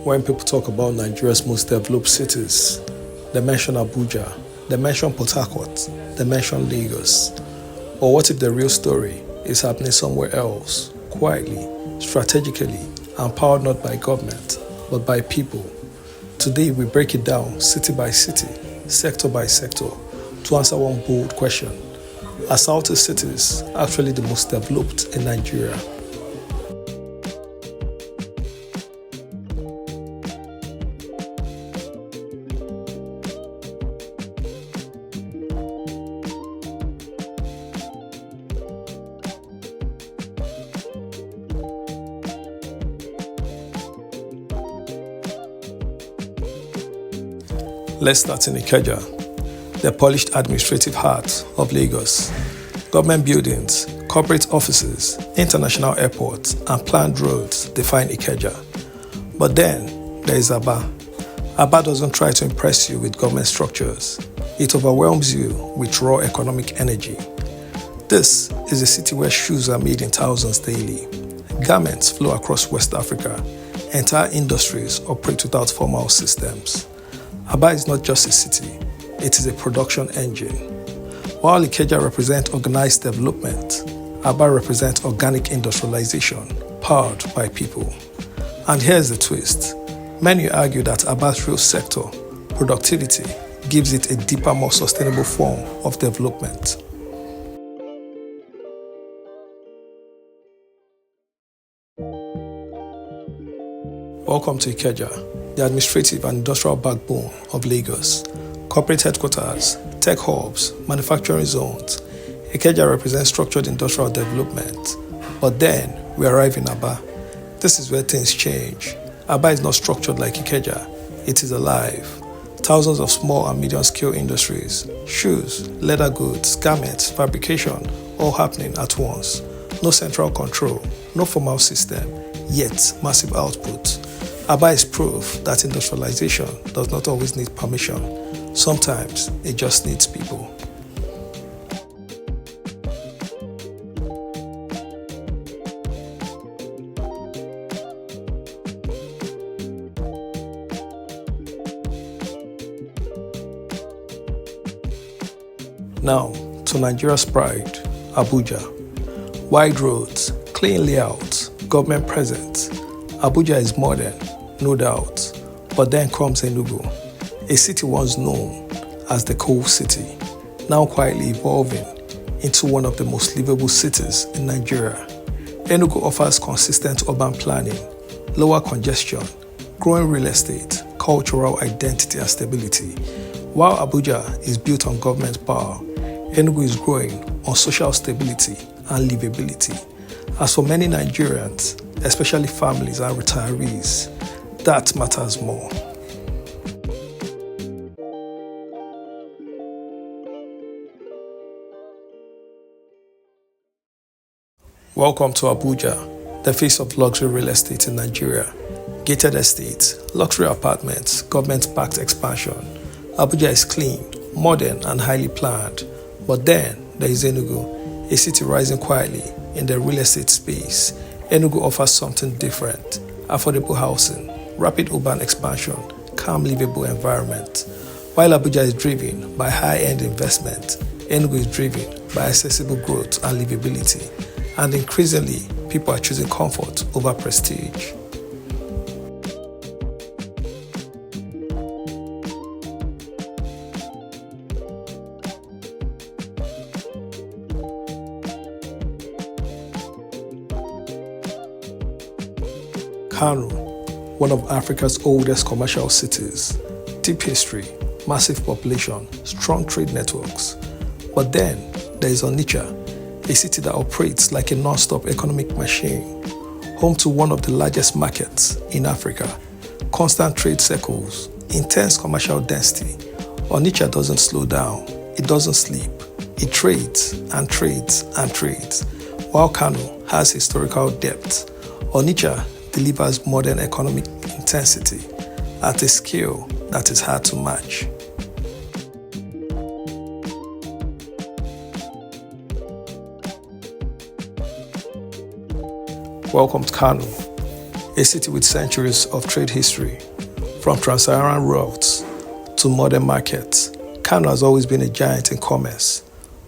When people talk about Nigeria's most developed cities, they mention Abuja, they mention Port Harcourt, they mention Lagos. But what if the real story is happening somewhere else, quietly, strategically, and powered not by government, but by people? Today we break it down city by city, sector by sector, to answer one bold question. Are Southeast cities actually the most developed in Nigeria? Let's start in Ikeja, the polished administrative heart of Lagos. Government buildings, corporate offices, international airports, and planned roads define Ikeja. But then there is Aba. Aba doesn't try to impress you with government structures. It overwhelms you with raw economic energy. This is a city where shoes are made in thousands daily. Garments flow across West Africa. Entire industries operate without formal systems. Aba is not just a city, it is a production engine. While Ikeja represents organized development, Aba represents organic industrialization, powered by people. And here's the twist. Many argue that Aba's real sector, productivity, gives it a deeper, more sustainable form of development. Welcome to Ikeja, the administrative and industrial backbone of Lagos. Corporate headquarters, tech hubs, manufacturing zones. Ikeja represents structured industrial development. But then we arrive in Aba. This is where things change. Aba is not structured like Ikeja. It is alive. Thousands of small and medium-scale industries, shoes, leather goods, garments, fabrication, all happening at once. No central control, no formal system, yet massive output. Aba is proof that industrialization does not always need permission. Sometimes it just needs people. Now, to Nigeria's pride, Abuja. Wide roads, clean layouts, government presence. Abuja is modern, no doubt. But then comes Enugu, a city once known as the coal city, now quietly evolving into one of the most livable cities in Nigeria. Enugu offers consistent urban planning, lower congestion, growing real estate, cultural identity and stability. While Abuja is built on government power, Enugu is growing on social stability and livability. As for many Nigerians, especially families and retirees, that matters more. Welcome to Abuja, the face of luxury real estate in Nigeria. Gated estates, luxury apartments, government-backed expansion. Abuja is clean, modern, and highly planned. But then there is Enugu, a city rising quietly in the real estate space. Enugu offers something different: affordable housing, rapid urban expansion, calm, livable environment. While Abuja is driven by high-end investment, Enugu is driven by accessible growth and livability. And increasingly, people are choosing comfort over prestige. Kano, one of Africa's oldest commercial cities, deep history, massive population, strong trade networks. But then there is Onitsha, a city that operates like a non-stop economic machine, home to one of the largest markets in Africa, constant trade circles, intense commercial density. Onitsha doesn't slow down, it doesn't sleep, it trades and trades and trades. While Kano has historical depth, Onitsha delivers modern economic intensity at a scale that is hard to match. Welcome to Kano, a city with centuries of trade history. From trans-Saharan routes to modern markets, Kano has always been a giant in commerce.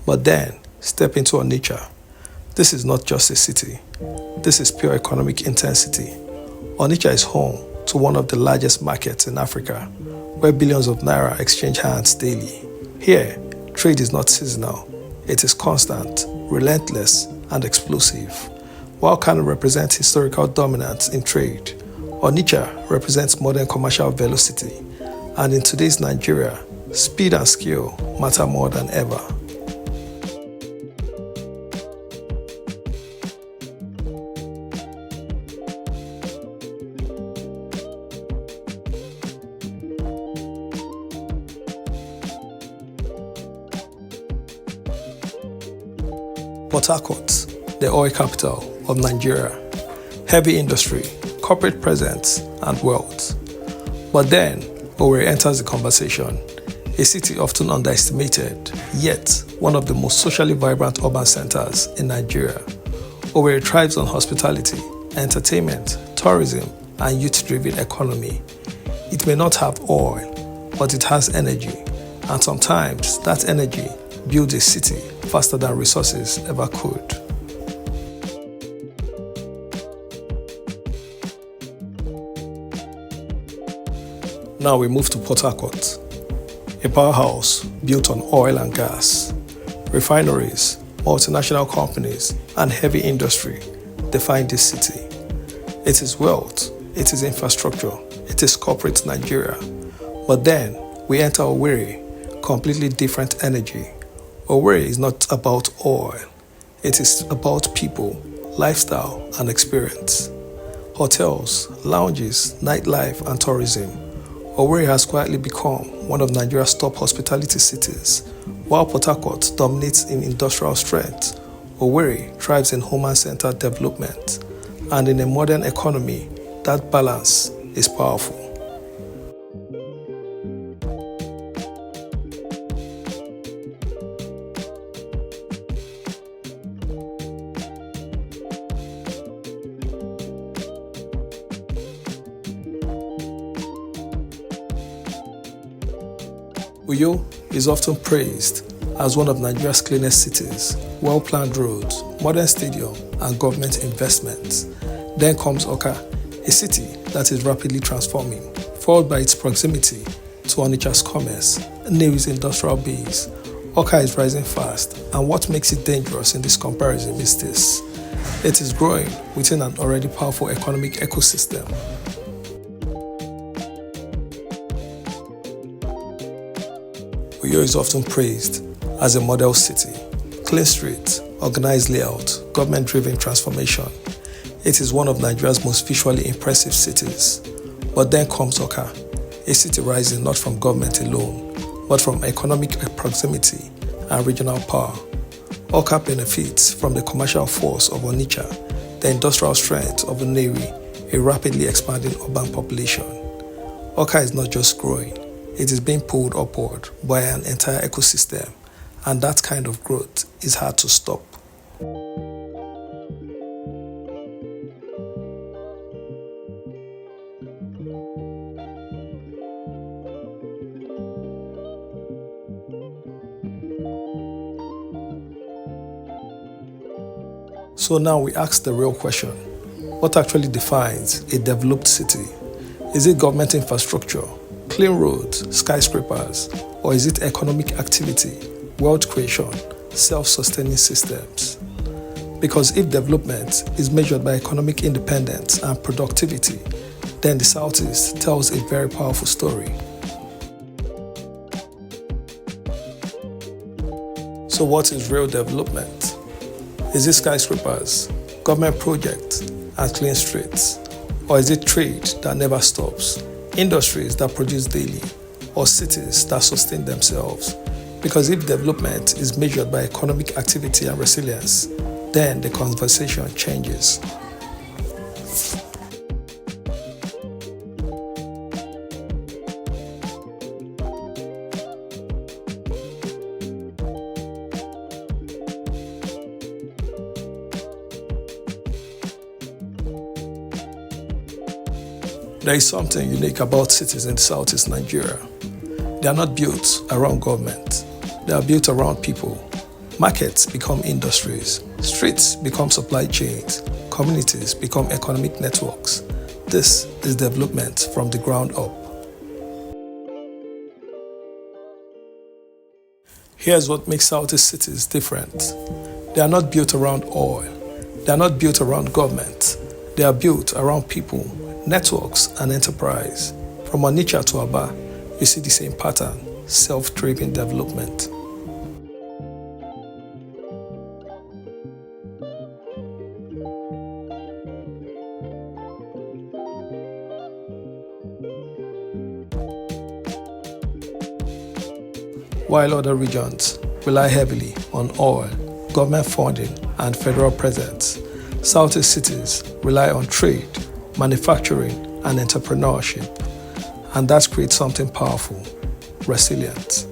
But then, step into Onitsha. This is not just a city. This is pure economic intensity. Onitsha is home to one of the largest markets in Africa, where billions of naira exchange hands daily. Here, trade is not seasonal. It is constant, relentless, and explosive. While Kano represents historical dominance in trade, Onitsha represents modern commercial velocity. And in today's Nigeria, speed and skill matter more than ever. Port Harcourt, the oil capital of Nigeria, heavy industry, corporate presence, and wealth. But then, Owerri enters the conversation, a city often underestimated, yet one of the most socially vibrant urban centers in Nigeria. Owerri thrives on hospitality, entertainment, tourism, and youth-driven economy. It may not have oil, but it has energy, and sometimes that energy builds a city faster than resources ever could. Now we move to Port Harcourt, a powerhouse built on oil and gas. Refineries, multinational companies, and heavy industry define this city. It is wealth, it is infrastructure, it is corporate Nigeria. But then we enter Owerri, completely different energy. Owerri is not about oil, it is about people, lifestyle, and experience. Hotels, lounges, nightlife, and tourism. Owerri has quietly become one of Nigeria's top hospitality cities. While Port Harcourt dominates in industrial strength, Owerri thrives in human-centered development. And in a modern economy, that balance is powerful. Uyo is often praised as one of Nigeria's cleanest cities, well-planned roads, modern stadium, and government investments. Then comes Awka, a city that is rapidly transforming, followed by its proximity to Onitsha's commerce, Nnewi's industrial base. Awka is rising fast, and what makes it dangerous in this comparison is this: it is growing within an already powerful economic ecosystem. Uyo is often praised as a model city. Clean streets, organized layout, government-driven transformation. It is one of Nigeria's most visually impressive cities. But then comes Awka, a city rising not from government alone, but from economic proximity and regional power. Awka benefits from the commercial force of Onitsha, the industrial strength of Nnewi, a rapidly expanding urban population. Awka is not just growing, it is being pulled upward by an entire ecosystem, and that kind of growth is hard to stop. So now we ask the real question: what actually defines a developed city? Is it government infrastructure, clean roads, skyscrapers, or is it economic activity, wealth creation, self-sustaining systems? Because if development is measured by economic independence and productivity, then the Southeast tells a very powerful story. So what is real development? Is it skyscrapers, government projects, and clean streets? Or is it trade that never stops, industries that produce daily, or cities that sustain themselves? Because if development is measured by economic activity and resilience, then the conversation changes. There is something unique about cities in Southeast Nigeria. They are not built around government. They are built around people. Markets become industries. Streets become supply chains. Communities become economic networks. This is development from the ground up. Here's what makes Southeast cities different. They are not built around oil. They are not built around government. They are built around people, networks, and enterprise. From Onitsha to Aba, you see the same pattern: self-driven development. While other regions rely heavily on oil, government funding, and federal presence, Southeast cities rely on trade, manufacturing, and entrepreneurship. And that creates something powerful: resilience.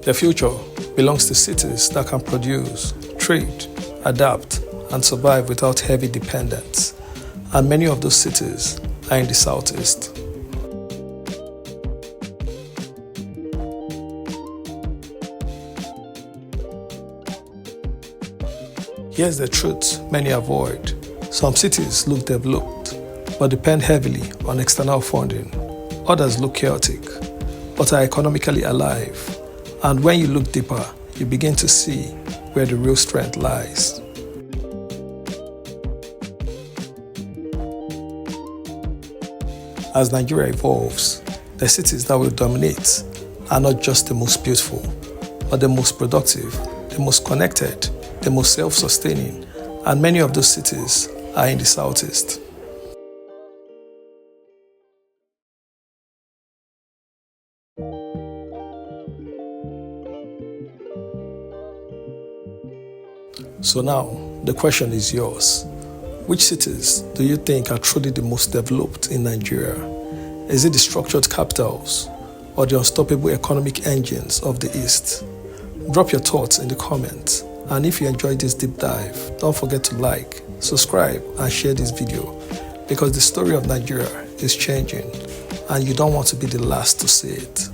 The future belongs to cities that can produce, trade, adapt, and survive without heavy dependence. And many of those cities are in the Southeast. Here's the truth many avoid. Some cities look developed, but depend heavily on external funding. Others look chaotic, but are economically alive. And when you look deeper, you begin to see where the real strength lies. As Nigeria evolves, the cities that will dominate are not just the most beautiful, but the most productive, the most connected, the most self-sustaining, and many of those cities are in the Southeast. So now, the question is yours. Which cities do you think are truly the most developed in Nigeria? Is it the structured capitals or the unstoppable economic engines of the East? Drop your thoughts in the comments. And if you enjoyed this deep dive, don't forget to like, subscribe, and share this video, because the story of Nigeria is changing and you don't want to be the last to see it.